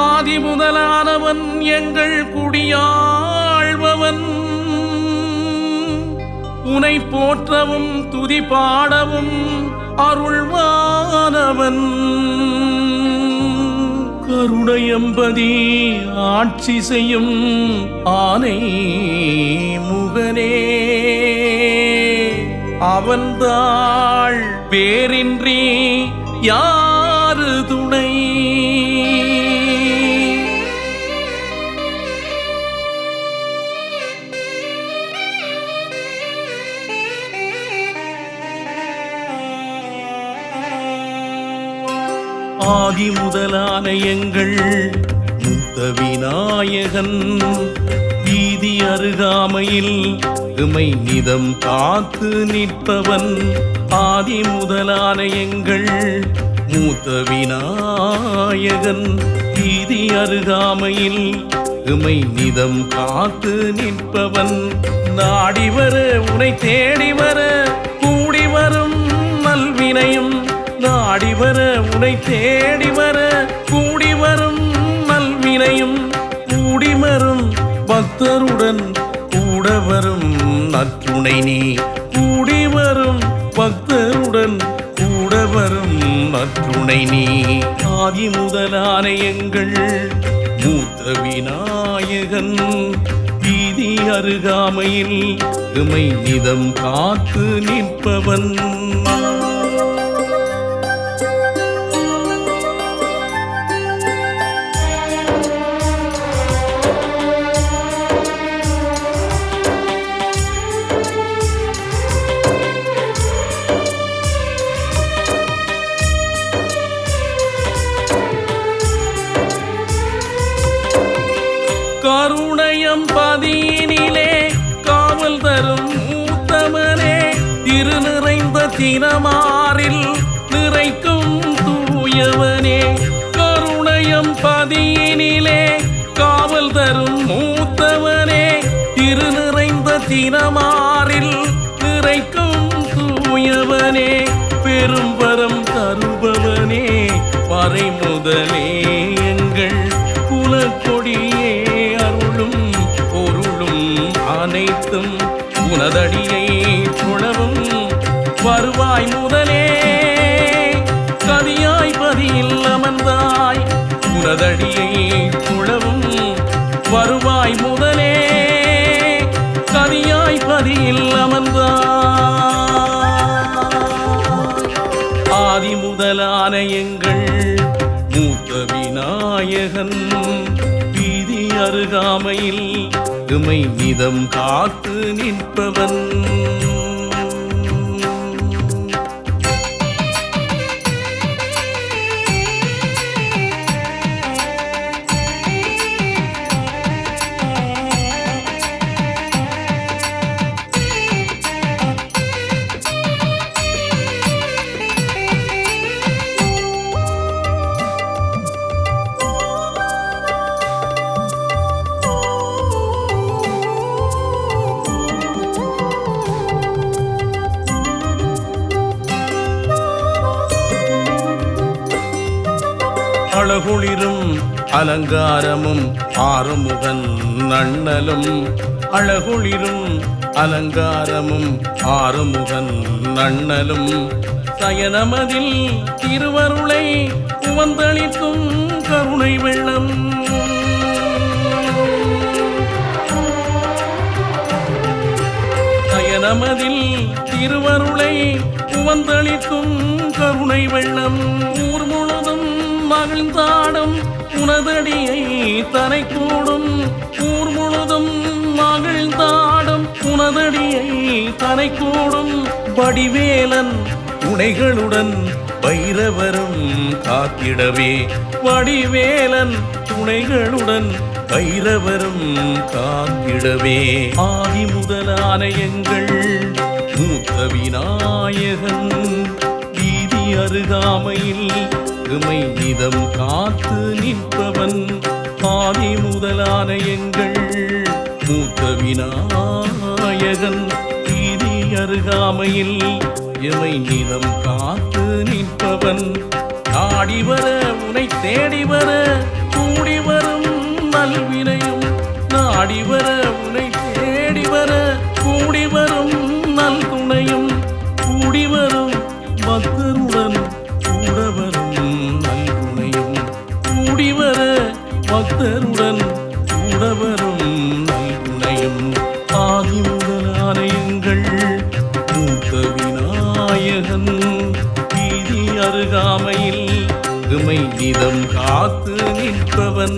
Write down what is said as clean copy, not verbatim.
ஆதி முதலானவன் எங்கள் குடியாழ்பவன் உனை போற்றவும் துதி பாடவும் அருள்வானவன் கருணையம்பதி ஆட்சி செய்யும் ஆனை முகனே அவன்தாள் பேரின்றி யாரு துணை ஆதி முதலான எங்கள் மூத்த விநாயகன் வீதி அருகாமையில் எமை நிதம் காத்து நிற்பவன் ஆதி முதலான எங்கள் மூத்த விநாயகன் வீதி அருகாமையில் எமை நிதம் காத்து நிற்பவன் நாடி வர உனை தேடி வர கூடி வரும் நல்வினையும் நாடி வர உனை தேடி வர கூடி வரும் நல்வினையும் கூடி வரும் பக்தருடன் கூட வரும் நற்றுணை நீ கூடி வரும் பக்தருடன் கூட வரும் நற்றுணை நீ ஆதி முதலான எங்கள் மூத்த விநாயகன் வீதி அருகாமையில் எமை நிதம் காத்து நிற்பவன் கருணையம் பதியினிலே காவல் தரும் மூத்தமனே திரு நிறைந்த தினமாறில் நிறைக்கும் தூயவனே கருணையம் பதியினிலே காவல் தரும் மூத்தவனே திரு நிறைந்த தினமாறில் நிறைக்கும் தூயவனே பெரும்பரம் தருபவனே பறை முதலே எங்கள் குலக்கொடியே அருளும் பொருளும் அனைத்தும் உனதடியை புலவும் வருவாய் முதலே கதியாய் பதியில் அமர்ந்தாய் உனதடியை புலவும் வருவாய் முதலே கதியாய் பதியில் அமர்ந்தாய் ஆதி முதலான எங்கள் மூத்த விநாயகன் வீதி அருகாமையில் எமை நிதம் காத்து நிற்பவன் அழகுளிரும் அலங்காரமும் ஆறுமுகன் அண்ணலும் அழகுளிரும் அலங்காரமும் ஆறுமுகன் அண்ணலும் சயனமதில் திருவருளை உவந்தளிக்கும் கருணை வெள்ளம் சயனமதில் திருவருளை உவந்தளிக்கும் கருணை வெள்ளம் ஊர் முழுதும் மகிழ்ந்தாடும் உனதடியை தனை கூடும் ஊர் முழுதும் மகிழ்ந்தாடும் உனதடியை தனை கூடும் வடிவேலன் துணைகளுடன் பைரவரும் காத்திடவே வடிவேலன் துணைகளுடன் பைரவரும் காத்திடவே ஆதி முதலான எங்கள் மூத்த விநாயகன் வீதி அருகாமையில் எமை நிதம் காத்து நிற்பவன் ஆதி முதலான எங்கள் மூத்த விநாயகன் வீதி அருகாமையில் எமை நிதம் காத்து நிற்பவன் நாடி வர உனை தேடி வர கூடி வரும் நல்வினையும் நாடி வர உனை தேடி வர கூடி வரும் நல் துணையும் கூடி வரும் பக்தருடன் கூட வரும் நல் துணையும் கூடி வர பக்தருடன் கூட வரும் நல் துணையும் ஆதி முதலான எங்கள் மூத்த விநாயகன் வீதி அருகாமையில் எமை நிதம் காத்து நிற்பவன்